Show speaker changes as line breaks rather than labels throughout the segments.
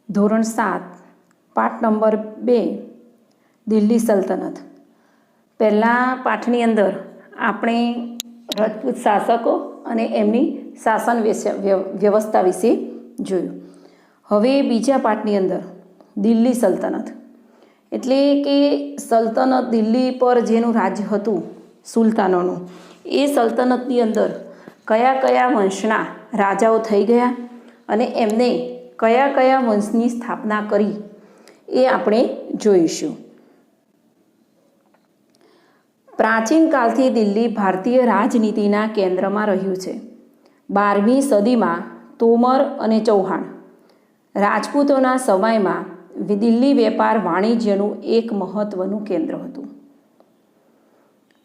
ધોરણ 7 પાઠ નંબર 2 દિલ્હી સલ્તનત। પહેલા પાઠની અંદર આપણે રજપૂત શાસકો અને એમની શાસન વ્યવસ્થા વિશે જોયું। હવે બીજા પાઠની અંદર દિલ્હી સલ્તનત એટલે કે સલ્તનત દિલ્હી પર જેનું રાજ્ય હતું સુલતાનોનું, એ સલ્તનતની અંદર કયા કયા વંશના રાજાઓ થઈ ગયા અને એમને કયા કયા વંશની સ્થાપના કરી એ આપણે જોઈશું। પ્રાચીન કાળથી દિલ્હી ભારતીય રાજનીતિના કેન્દ્રમાં રહ્યું છે। 12મી સદીમાં તોમર અને ચૌહાણ રાજપૂતોના સમયમાં દિલ્હી વેપાર વાણિજ્યનું એક મહત્ત્વનું કેન્દ્ર હતું।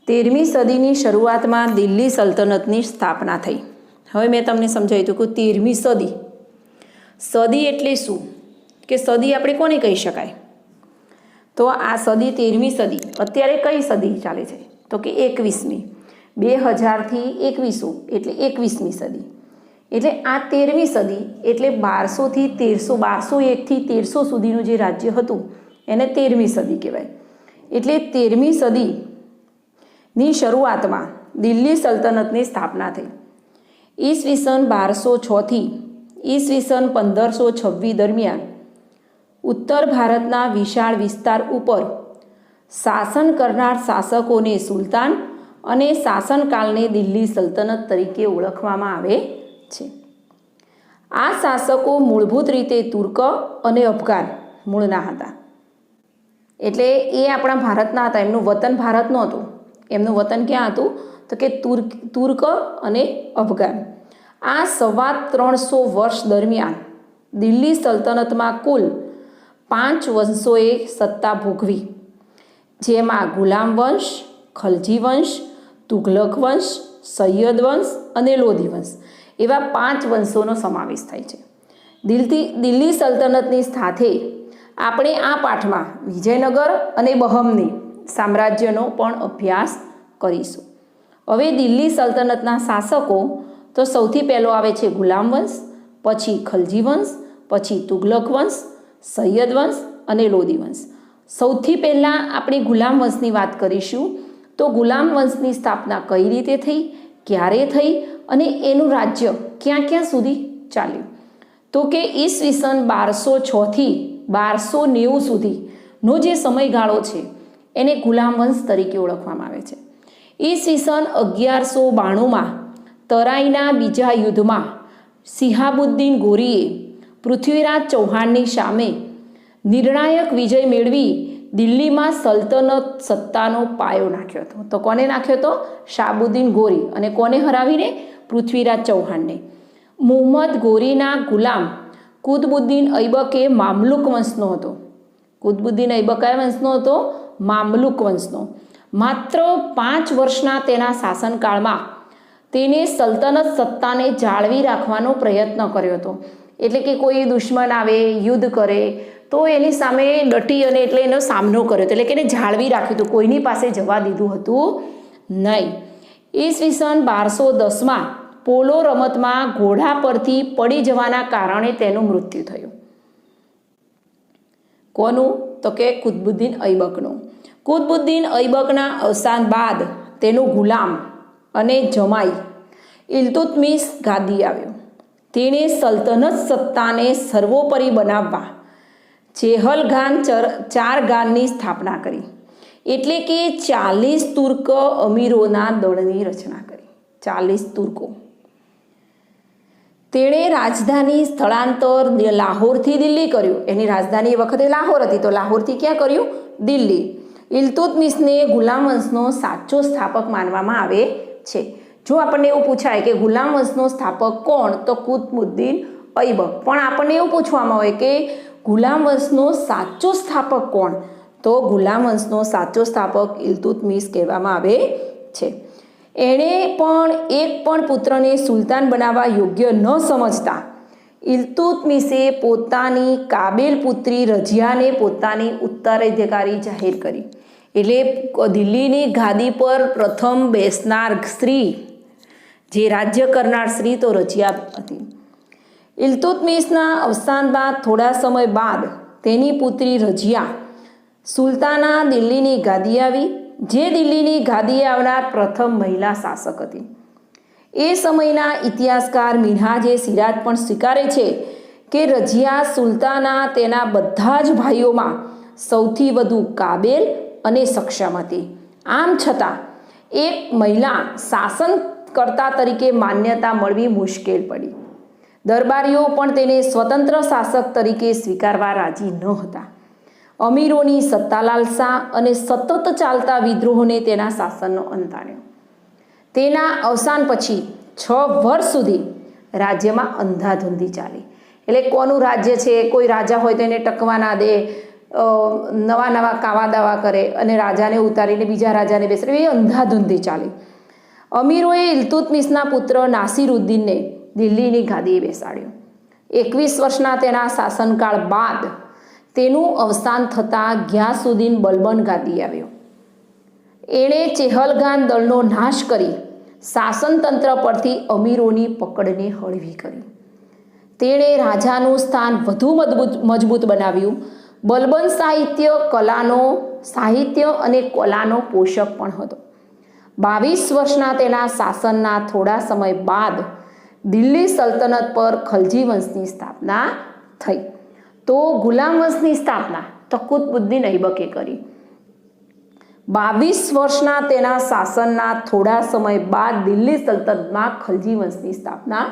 13મી સદીની શરૂઆતમાં દિલ્હી સલ્તનતની સ્થાપના થઈ। હવે મેં તમને સમજાવ્યું હતું કે 13મી સદી, સદી એટલે શું કે સદી આપણે કોને કહી શકાય? તો આ સદી 13મી સદી અત્યારે કઈ સદી ચાલે છે? તો કે 21મી, 2000થી 2100 એટલે 21મી સદી। એટલે આ 13મી સદી એટલે 1200થી 1300, 1201થી 1300 સુધીનું જે રાજ્ય હતું એને 13મી સદી કહેવાય। એટલે 13મી સદીની શરૂઆતમાં દિલ્હી સલ્તનતની સ્થાપના થઈ। ઈસવીસન 1206થી ઈસવીસન 1526 દરમિયાન ઉત્તર ભારતના વિશાળ વિસ્તાર ઉપર શાસન કરનાર શાસકોને સુલતાન અને શાસનકાળને દિલ્હી સલ્તનત તરીકે ઓળખવામાં આવે છે। આ શાસકો મૂળભૂત રીતે તુર્ક અને અફઘાન મૂળના હતા। એટલે એ આપણા ભારતના હતા, એમનું વતન ભારત નહોતું। એમનું વતન ક્યાં હતું? તો કે તુર્ક અને અફઘાન। આ 350 વર્ષ દરમિયાન દિલ્હી સલ્તનતમાં કુલ 5 વંશોએ સત્તા ભોગવી, જેમાં ગુલામ વંશ, ખલજી વંશ, તુઘલક વંશ, સૈયદ વંશ અને લોધી વંશ એવા 5 વંશોનો સમાવેશ થાય છે। દિલ્હી સલ્તનતની સાથે આપણે આ પાઠમાં વિજયનગર અને બહમની સામ્રાજ્યનો પણ અભ્યાસ કરીશું। હવે દિલ્હી સલ્તનતના શાસકો તો સૌથી પહેલો આવે છે ગુલામ વંશ, પછી ખલજી વંશ, પછી તુઘલક વંશ, સૈયદ વંશ અને લોધી વંશ। સૌથી પહેલાં આપણે ગુલામ વંશની વાત કરીશું। તો ગુલામ વંશની સ્થાપના કઈ રીતે થઈ, ક્યારે થઈ અને એનું રાજ્ય ક્યાં ક્યાં સુધી ચાલ્યું? તો કે ઈસવીસન 1206થી 1290 સુધીનો જે સમયગાળો છે એને ગુલામ વંશ તરીકે ઓળખવામાં આવે છે। ઈસવીસન 1192માં તરાઈના બીજા યુદ્ધમાં શિહાબુદ્દીન ગોરીએ પૃથ્વીરાજ ચૌહાણની સામે નિર્ણાયક વિજય મેળવી દિલ્હીમાં સલ્તનત સત્તાનો પાયો નાખ્યો હતો। તો કોને નાખ્યો હતો? શાહબુદ્દીન ગોરી। અને કોને હરાવીને? પૃથ્વીરાજ ચૌહાણને। મુહમ્મદ ગોરીના ગુલામ કુતબુદ્દીન ઐબક એ મામલુક વંશનો હતો। કુતબુદ્દીન ઐબક કયા વંશનો હતો? મામલુક વંશનો। માત્ર 5 વર્ષના તેના શાસનકાળમાં તેને સલ્તનત સત્તાને જાળવી રાખવાનો પ્રયત્ન કર્યો હતો। એટલે કે કોઈ દુશ્મન આવે, યુદ્ધ કરે તો એની સામે ડટી અને એટલે એનો સામનો કર્યો હતો। એટલે કે એને જાળવી રાખ્યું હતું, કોઈની પાસે જવા દીધું હતું નહીં। ઈસવીસન 1210માં પોલો રમતમાં ઘોડા પરથી પડી જવાના કારણે તેનું મૃત્યુ થયું। કોનું? તો કે કુતબુદ્દીન ઐબકનું। કુતબુદ્દીન ઐબકના અવસાન બાદ તેનો ગુલામ અને જમાઈ ઇલ્તુત્મિશ ગાદી આવ્યો। તેણે સલ્તનત સત્તાને સર્વોપરી બનાવવા ચેહલગાન ચારગાનની સ્થાપના કરી। એટલે કે 40 તુર્ક અમીરોના દળની રચના કરી। 40 તુર્કો। તેણે રાજધાની સ્થળાંતર લાહોરથી દિલ્હી કર્યું। એની રાજધાની એ વખતે લાહોર હતી, તો લાહોરથી ક્યાં કર્યું? દિલ્હી। ઇલ્તુત્મિશને ગુલામ વંશનો સાચો સ્થાપક માનવામાં આવે છે। જો આપણને એવું પૂછાય કે ગુલામ વંશનો સ્થાપક કોણ? તો કુતબુદ્દીન ઐબક। પણ આપણને એવું પૂછવામાં હોય કે ગુલામ વંશનો સાચો સ્થાપક કોણ? તો ગુલામ વંશનો સાચો સ્થાપક ઇલ્તુત્મિશ કહેવામાં આવે છે। એણે પણ એક પણ પુત્રને સુલતાન બનાવવા યોગ્ય ન સમજતા ઇલ્તુત્મિશે પોતાની કાબેલ પુત્રી રઝિયાને પોતાની ઉત્તરાધિકારી જાહેર કરી। એટલે દિલ્હીની ગાદી પર પ્રથમ બેસનાર સ્ત્રી, જે રાજ્ય કરનાર સ્ત્રી તો રઝિયા હતી। ઇલ્તુત્મિશના અવસાન બાદ થોડા સમય બાદ તેની પુત્રી રઝિયા સુલતાના દિલ્હીની ગાદી આવી, જે દિલ્હીની ગાદીએ આવનાર પ્રથમ મહિલા શાસક હતી. એ સમયના ઇતિહાસકાર મિન્હાજે સિરાજ પણ સ્વીકારે છે કે રઝિયા સુલતાના તેના બધા જ ભાઈઓમાં સૌથી વધુ કાબેલ અને સક્ષમ હતી. આમ છતાં એક મહિલા શાસનકર્તા તરીકે માન્યતા મળવી મુશ્કેલ પડી. દરબારીઓ પણ તેને સ્વતંત્ર શાસક તરીકે સ્વીકારવા રાજી ન હતા. અમીરોની સત્તા લાલસા અને સતત ચાલતા વિદ્રોહોને તેના શાસનનો અંત આણ્યો. તેના અવસાન પછી 6 વર્ષ સુધી રાજ્યમાં અંધાધૂંધી ચાલી. એટલે કોનું રાજ્ય છે, કોઈ રાજા હોય તો એને ટકવા ના દે, નવા નવા કાવા દાવા કરે અને રાજાને ઉતારીને બીજા રાજાને બેસાડે, એ અંધાધૂંધી ચાલી. અમીરોએ ઇલ્તુત્મિશના પુત્ર નાસિરુદ્દીનને દિલ્હીની ગાદીએ બેસાડ્યો. 21 વર્ષના તેના શાસનકાળ બાદ તેનું અવસાન થતાં ગ્યાસુદ્દીન બલબન ગાદી આવ્યો. એણે ચેહલગાન દળનો નાશ કરી શાસનતંત્ર પરથી અમીરોની પકડને હળવી કરી. તેણે રાજાનું સ્થાન વધુ મજબૂત બનાવ્યું. બલબન સાહિત્ય અને કલાનો પોષક પણ હતો. 22 વર્ષના તેના શાસનના થોડા સમય બાદ દિલ્હી સલ્તનત પર ખલજી વંશની સ્થાપના થઈ. તો ગુલામ વંશની સ્થાપના તકુતબુદ્દીન ઐબકે કરી. 22 વર્ષના તેના શાસનના થોડા સમય બાદ દિલ્હી સલ્તનતમાં ખલજી વંશની સ્થાપના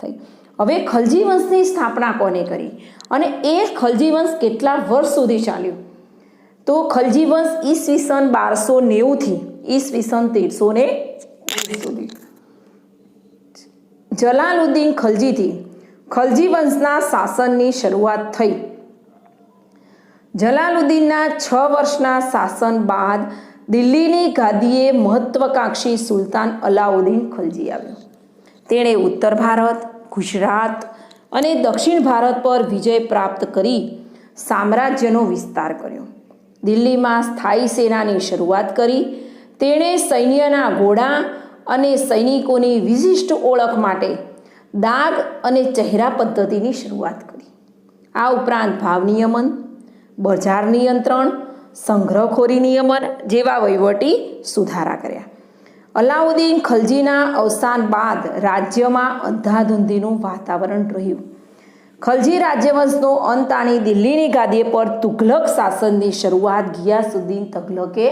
થઈ. હવે ખલજી વંશની સ્થાપના કોને કરી અને એ ખલજી વંશ કેટલા વર્ષ સુધી ચાલ્યું? તો ખલજી વંશ ઈસવીસન 1290 થી ઈસવીસન 1320 સુધી. જલાલુદ્દીન ખલજીથી ખલજી વંશના શાસનની શરૂઆત થઈ. જલાલુદ્દીનના 6 વર્ષના શાસન બાદ દિલ્હીની ગાદીએ મહત્વકાંક્ષી સુલતાન અલાઉદ્દીન ખલજી આવ્યો. તેણે ઉત્તર ભારત, ગુજરાત અને દક્ષિણ ભારત પર વિજય પ્રાપ્ત કરી સામ્રાજ્યનો વિસ્તાર કર્યો. દિલ્હીમાં સ્થાયી સેનાની શરૂઆત કરી. તેણે સૈન્યના ઘોડા અને સૈનિકોની વિશિષ્ટ ઓળખ માટે દાગ અને ચહેરા પદ્ધતિની શરૂઆત કરી. આ ઉપરાંત ભાવ નિયમન, બજાર નિયંત્રણ, સંગ્રહખોરી નિયમન જેવા વહીવટી સુધારા કર્યા. અલાઉદ્દીન ખલજીના અવસાન બાદ રાજ્યમાં અંધાધૂંધીનું વાતાવરણ રહ્યું. ખલજી રાજ્યવંશનો અંત આણી દિલ્હીની ગાદી પર તુઘલક શાસનની શરૂઆત ગિયાસુદ્દીન તગલકે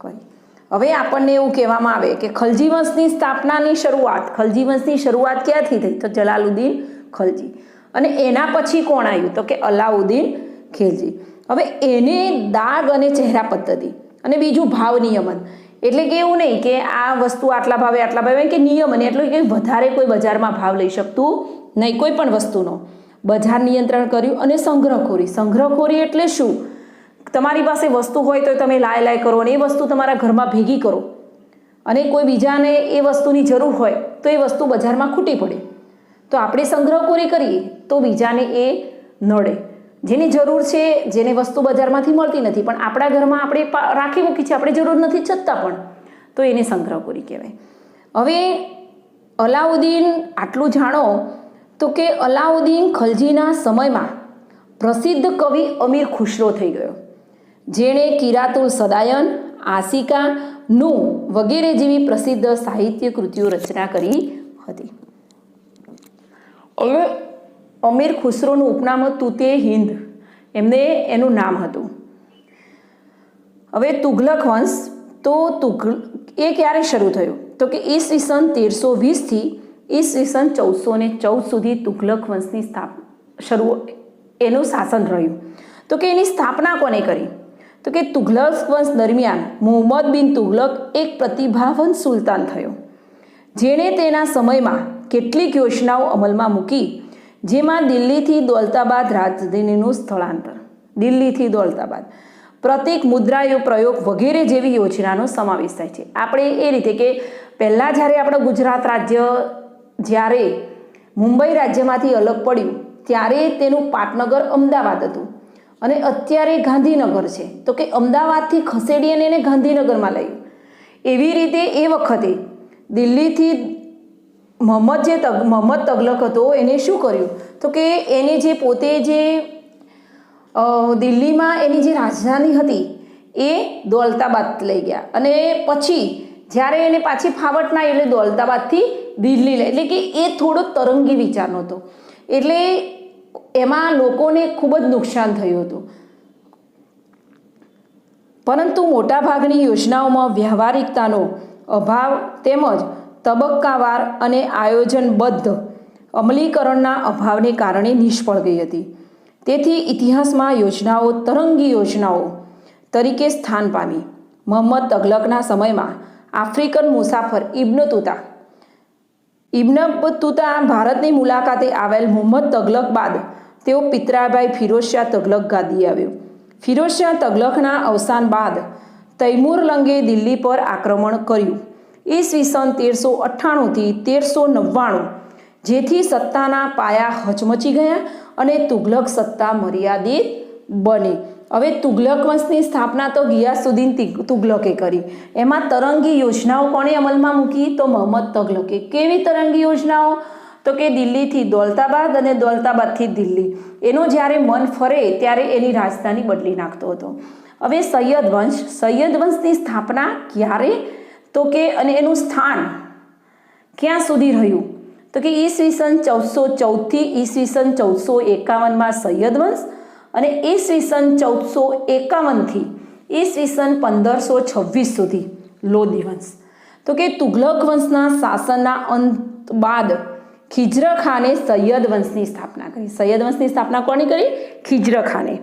કરી. હવે આપણને એવું કહેવામાં આવે કે ખલજી વંશની સ્થાપનાની શરૂઆત, ખલજી વંશની શરૂઆત ક્યાંથી થઈ? તો જલાલુદ્દીન ખલજી. અને એના પછી કોણ આવ્યું? તો કે અલાઉદ્દીન ખિલજી. હવે એને દાગ અને ચહેરા પદ્ધતિ અને બીજું ભાવ નિયમન, એટલે કે એવું નહીં કે આ વસ્તુ આટલા ભાવે કે નિયમન એટલે કે વધારે કોઈ બજારમાં ભાવ લઈ શકતું નહીં, કોઈ પણ વસ્તુનો બજાર નિયંત્રણ કર્યું. અને સંગ્રહખોરી એટલે શું? તમારી પાસે વસ્તુ હોય તો તમે લાય કરો અને એ વસ્તુ તમારા ઘરમાં ભેગી કરો અને કોઈ બીજાને એ વસ્તુની જરૂર હોય તો એ વસ્તુ બજારમાં ખૂટી પડે તો આપણે સંગ્રહખોરી કરીએ તો બીજાને એ નડે. જેની જરૂર છે, જેને વસ્તુ બજારમાંથી મળતી નથી પણ આપણા ઘરમાં આપણે રાખી મૂકી છે, આપણે જરૂર નથી છતાં પણ, તો એને સંગ્રહખોરી કહેવાય. હવે અલાઉદ્દીન આટલું જાણો તો કે અલાઉદ્દીન ખલજીના સમયમાં પ્રસિદ્ધ કવિ અમીર ખુશરો થઈ ગયો, જેણે કિરાતુલ સદાયન, આસિકા, નું વગેરે જેવી પ્રસિદ્ધ સાહિત્ય કૃતિઓ રચના કરી હતી. હવે અમીર ખુસરોનું ઉપનામ તૂતે હિન્દ, એનું નામ હતું. હવે તુઘલક વંશ, તો એ ક્યારે શરૂ થયો? તો કે ઈસવીસન 1320 થી ઈસવીસન 1414 સુધી તુઘલક વંશની એનું શાસન રહ્યું. તો કે એની સ્થાપના કોને કરી? તો કે તુઘલક વંશ દરમિયાન મુહમ્મદ બિન તુઘલક એક પ્રતિભાવંત સુલતાન થયો, જેણે તેના સમયમાં કેટલીક યોજનાઓ અમલમાં મૂકી, જેમાં દિલ્હીથી દૌલતાબાદ રાજધાનીનું સ્થળાંતર, દિલ્હીથી દૌલતાબાદ, પ્રતિક મુદ્રા પ્રયોગ વગેરે જેવી યોજનાનો સમાવેશ થાય છે. આપણે એ રીતે કે પહેલાં જ્યારે આપણું ગુજરાત રાજ્ય જ્યારે મુંબઈ રાજ્યમાંથી અલગ પડ્યું ત્યારે તેનું પાટનગર અમદાવાદ હતું અને અત્યારે ગાંધીનગર છે. તો કે અમદાવાદથી ખસેડીને એને ગાંધીનગરમાં લાવ્યું. એવી રીતે એ વખતે દિલ્હીથી મોહમ્મદ તગલક હતો એને શું કર્યું તો કે એને જે પોતે જે દિલ્હીમાં એની જે રાજધાની હતી એ દૌલતાબાદ લઈ ગયા અને પછી જ્યારે એને પાછી ફાવટ ના એટલે દૌલતાબાદથી દિલ્હી લઈ, એટલે કે એ થોડો તરંગી વિચારનો હતો, એટલે એમાં લોકોને ખૂબ જ નુકસાન થયું હતું. પરંતુ મોટાભાગની યોજનાઓમાં વ્યવહારિકતાનો અભાવ તેમજ તબક્કાવાર અને આયોજનબદ્ધ અમલીકરણના અભાવને કારણે નિષ્ફળ ગઈ હતી. તેથી ઇતિહાસમાં યોજનાઓ તરંગી યોજનાઓ તરીકે સ્થાન પામી. મોહમ્મદ તગલકના સમયમાં આફ્રિકન મુસાફર ઇબ્ન બતુતા ભારતની મુલાકાતે આવેલ મોહમ્મદ તગલક બાદ તેઓ પિતરાભાઈ ફિરોઝશાહ તગલક ગાદીએ આવ્યો. ફિરોઝશાહ તગલકના અવસાન બાદ તૈમુરલંગે દિલ્હી પર આક્રમણ કર્યું. ઈસવીસન 1398થી 1399, જેથી સત્તાના પાયા હચમચી ગયા અને તુગલક સત્તા મર્યાદિત બની. હવે તુગલક વંશની સ્થાપના તો ગિયાસુદ્દીન તુગલકે કરી. એમાં તરંગી યોજનાઓ કોણે અમલમાં મૂકી તો મોહમ્મદ તગલકે. કેવી તરંગી યોજનાઓ તો કે દિલ્હીથી દૌલતાબાદ અને દૌલતાબાદથી દિલ્હી, એનો જ્યારે મન ફરે ત્યારે એની રાજધાની બદલી નાખતો હતો. હવે સૈયદ વંશની સ્થાપના ક્યારે તો કે અને એનું સ્થાન ક્યાં સુધી રહ્યું તો કે ઈસવીસન 1414થી ઈસવીસન 1451માં સૈયદ વંશ અને ઈસવીસન 1451થી ઈસવીસન 1526 સુધી લોધી વંશ. તો કે તુગલક વંશના શાસનના અંત બાદ ખિજ્ર ખાને સૈયદ વંશની સ્થાપના કરી. સૈયદ વંશની સ્થાપના કોણે કરી? ખિજ્ર ખાને.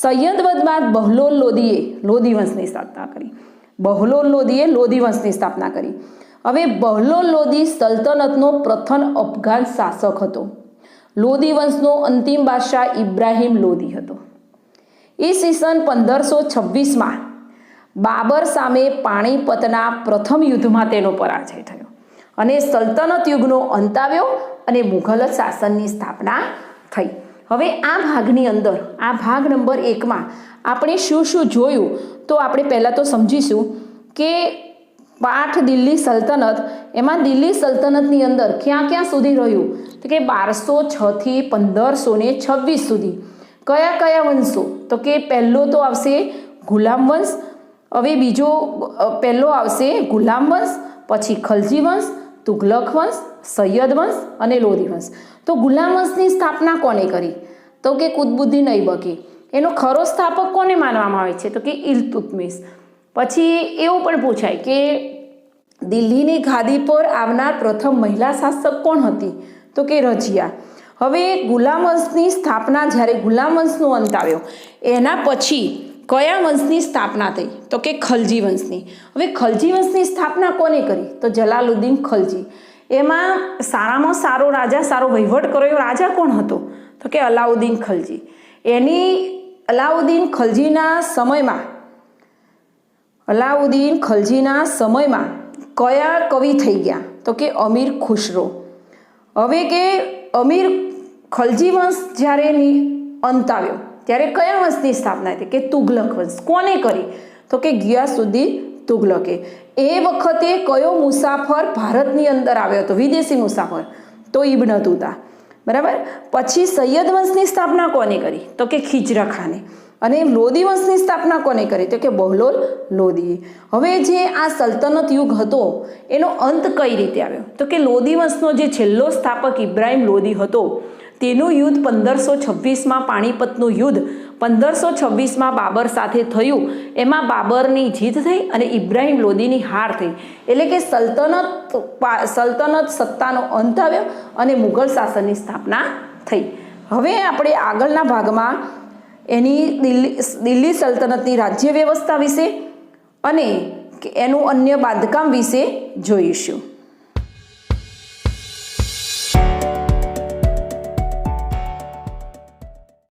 સૈયદ વંશ બાદ બહલોલ લોદીએ લોધી વંશની સ્થાપના કરી. બહલોલ લોદીએ લોધી વંશની સ્થાપના કરી. હવે બહલોલ લોદી સલ્તનતનો પ્રથમ અફઘાન શાસક હતો. લોદી વંશનો અંતિમ બાદશાહ ઇબ્રાહિમ લોદી હતો. ઈસવીસન 1526માં બાબર સામે પાણીપતના પ્રથમ યુદ્ધમાં તેનો પરાજય થયો અને સલ્તનત યુગનો અંત આવ્યો અને મુઘલ શાસનની સ્થાપના થઈ. હવે આ ભાગની અંદર આ ભાગ નંબર 1માં આપણે શું જોયું તો આપણે પહેલાં તો સમજીશું કે પાઠ દિલ્હી સલ્તનત, એમાં દિલ્હી સલ્તનતની અંદર ક્યાં સુધી રહ્યું તો કે 1206થી 1526 સુધી. કયા વંશો તો કે પહેલો તો આવશે ગુલામ વંશ, હવે બીજો પહેલો આવશે ગુલામ વંશ, પછી ખલજી વંશ, તુગલક વંશ, સૈયદ વંશ અને લોધી વંશ. તો ગુલામ વંશની સ્થાપના કોને કરી તો કે કુતબુદ્દીન ઐબકી. એનો ખરો સ્થાપક કોને માનવામાં આવે છે તો કે ઇલ્તુત્મિશ. પછી એવું પણ પૂછાય કે દિલ્હીની ગાદી પર આવનાર પ્રથમ મહિલા શાસક કોણ હતી તો કે રજિયા. હવે ગુલામ વંશની સ્થાપના, જ્યારે ગુલામ વંશનો અંત આવ્યો એના પછી કયા વંશની સ્થાપના થઈ તો કે ખલજી વંશની. હવે ખલજી વંશની સ્થાપના કોને કરી તો જલાલુદ્દીન ખલજી. એમાં સારામાં સારો રાજા, સારો વહીવટ કર્યો રાજા કોણ હતો તો કે અલાઉદ્દીન ખલજી. અલાઉદ્દીન ખલજીના સમયમાં કયા કવિ થઈ ગયા તો કે અમીર ખુશરો. હવે કે અમીર ખલજી વંશ જ્યારે અંત આવ્યો ત્યારે કયા વંશની સ્થાપના થઈ કે તુગલક વંશ. કોને કરી તો કે ગિયાસુદ્દીન તુગલકે. એ વખતે કયો મુસાફર ભારતની અંદર આવ્યો હતો, વિદેશી મુસાફર તો ઇબ્ન બતુતા. બરાબર. પછી સૈયદ વંશની સ્થાપના કોને કરી તો કે ખિજ્ર ખાને. અને લોદી વંશની સ્થાપના કોને કરી તો કે બહલોલ લોદીએ. હવે જે આ સલ્તનત યુગ હતો એનો અંત કઈ રીતે આવ્યો તો કે લોદી વંશનો જે છેલ્લો સ્થાપક ઇબ્રાહિમ લોદી હતો તેનું યુદ્ધ 1526માં પાણીપતનું યુદ્ધ 1526માં બાબર સાથે થયું. એમાં બાબરની જીત થઈ અને ઇબ્રાહિમ લોદીની હાર થઈ. એટલે કે સલ્તનત સત્તાનો અંત આવ્યો અને મુઘલ શાસનની સ્થાપના થઈ. હવે આપણે આગળના ભાગમાં એની દિલ્હી સલ્તનતની રાજ્ય વ્યવસ્થા વિશે અને એનું અન્ય બાંધકામ વિશે જોઈશું.